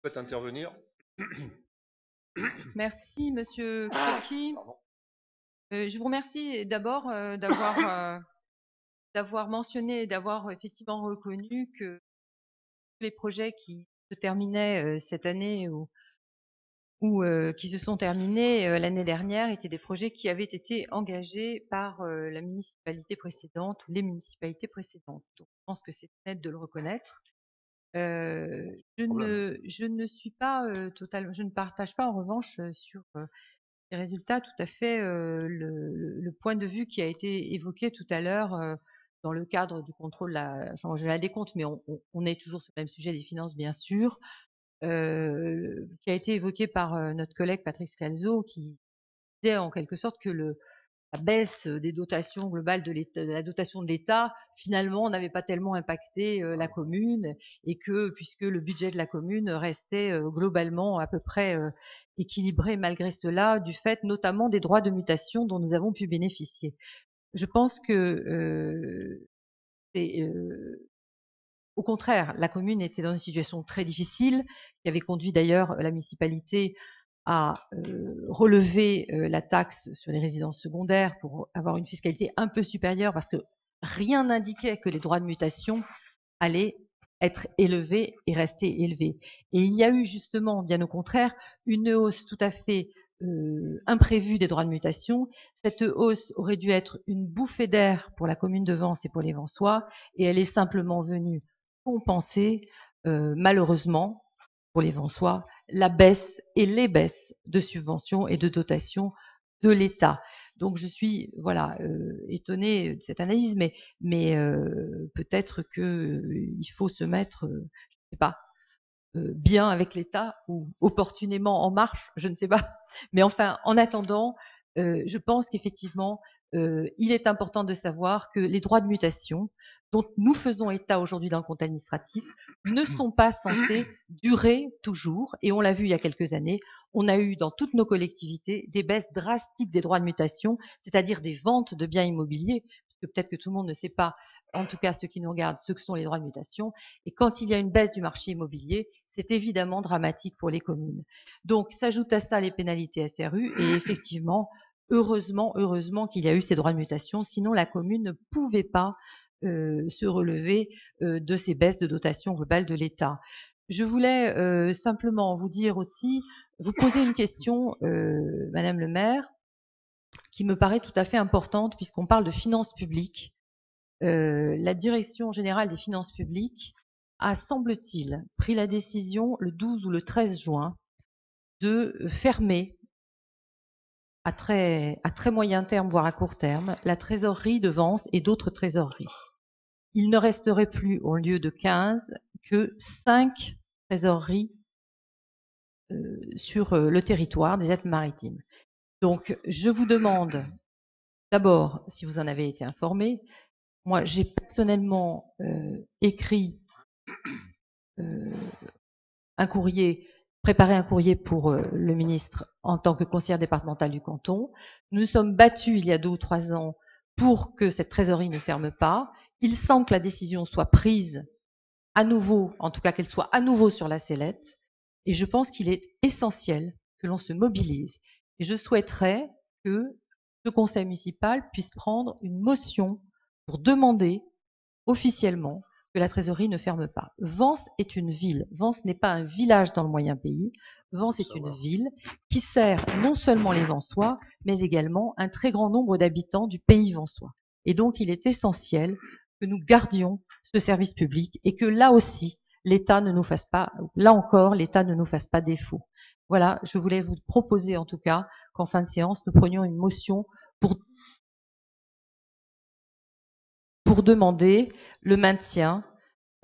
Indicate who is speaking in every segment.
Speaker 1: souhaite intervenir.
Speaker 2: Merci, Monsieur Krelki. Je vous remercie d'abord d'avoir mentionné et d'avoir effectivement reconnu que les projets qui se terminaient cette année ou qui se sont terminés l'année dernière étaient des projets qui avaient été engagés par la municipalité précédente ou les municipalités précédentes. Donc, je pense que c'est net de le reconnaître. Je ne suis pas je ne partage pas en revanche sur les résultats tout à fait le point de vue qui a été évoqué tout à l'heure dans le cadre du contrôle de la décompte, mais on est toujours sur le même sujet des finances bien sûr, qui a été évoqué par notre collègue Patrick Scalzo, qui disait en quelque sorte que la baisse des dotations globales de la dotation de l'État, finalement, n'avait pas tellement impacté la commune et que, puisque le budget de la commune restait globalement à peu près équilibré malgré cela, du fait notamment des droits de mutation dont nous avons pu bénéficier. Je pense que au contraire, la commune était dans une situation très difficile, qui avait conduit d'ailleurs la municipalité à relever la taxe sur les résidences secondaires pour avoir une fiscalité un peu supérieure parce que rien n'indiquait que les droits de mutation allaient être élevés et rester élevés. Et il y a eu justement, bien au contraire, une hausse tout à fait imprévue des droits de mutation. Cette hausse aurait dû être une bouffée d'air pour la commune de Vence et pour les Vensois, et elle est simplement venue compenser, malheureusement, pour les Vensois, la baisse et les baisses de subventions et de dotations de l'État. Donc je suis étonnée de cette analyse, mais peut-être que il faut se mettre, je ne sais pas, bien avec l'État ou opportunément en marche, je ne sais pas. Mais enfin, en attendant, je pense qu'effectivement, il est important de savoir que les droits de mutation dont nous faisons état aujourd'hui dans le compte administratif ne sont pas censés durer toujours. Et on l'a vu il y a quelques années, on a eu dans toutes nos collectivités des baisses drastiques des droits de mutation, c'est-à-dire des ventes de biens immobiliers, parce que peut-être que tout le monde ne sait pas, en tout cas ceux qui nous regardent, ce que sont les droits de mutation. Et quand il y a une baisse du marché immobilier, c'est évidemment dramatique pour les communes. Donc s'ajoutent à ça les pénalités SRU et effectivement, heureusement qu'il y a eu ces droits de mutation, sinon la commune ne pouvait pas se relever de ces baisses de dotation globale de l'État. Je voulais simplement vous dire aussi, vous poser une question, Madame le maire, qui me paraît tout à fait importante puisqu'on parle de finances publiques. La Direction générale des finances publiques a, semble-t-il, pris la décision le 12 ou le 13 juin de fermer à très moyen terme, voire à court terme, la trésorerie de Vence et d'autres trésoreries. Il ne resterait plus, au lieu de 15, que 5 trésoreries sur le territoire des Alpes-Maritimes. Donc, je vous demande d'abord si vous en avez été informé. Moi, j'ai personnellement écrit un courrier, préparé un courrier pour le ministre en tant que conseillère départementale du canton. Nous nous sommes battus il y a 2 ou 3 ans pour que cette trésorerie ne ferme pas. Il semble que la décision soit prise à nouveau, en tout cas qu'elle soit à nouveau sur la sellette. Et je pense qu'il est essentiel que l'on se mobilise. Et je souhaiterais que ce conseil municipal puisse prendre une motion pour demander officiellement que la trésorerie ne ferme pas. Vence est une ville. Vence n'est pas un village dans le moyen pays. Vence est une ville qui sert non seulement les Vensois, mais également un très grand nombre d'habitants du pays vensois. Et donc, il est essentiel que nous gardions ce service public et que là aussi, l'État ne nous fasse pas, là encore, l'État ne nous fasse pas défaut. Voilà, je voulais vous proposer en tout cas qu'en fin de séance, nous prenions une motion pour demander le maintien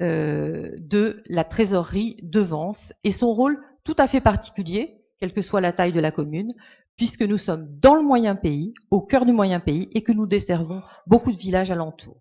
Speaker 2: de la trésorerie de Vence et son rôle tout à fait particulier, quelle que soit la taille de la commune, puisque nous sommes dans le moyen pays, au cœur du moyen pays, et que nous desservons beaucoup de villages alentours.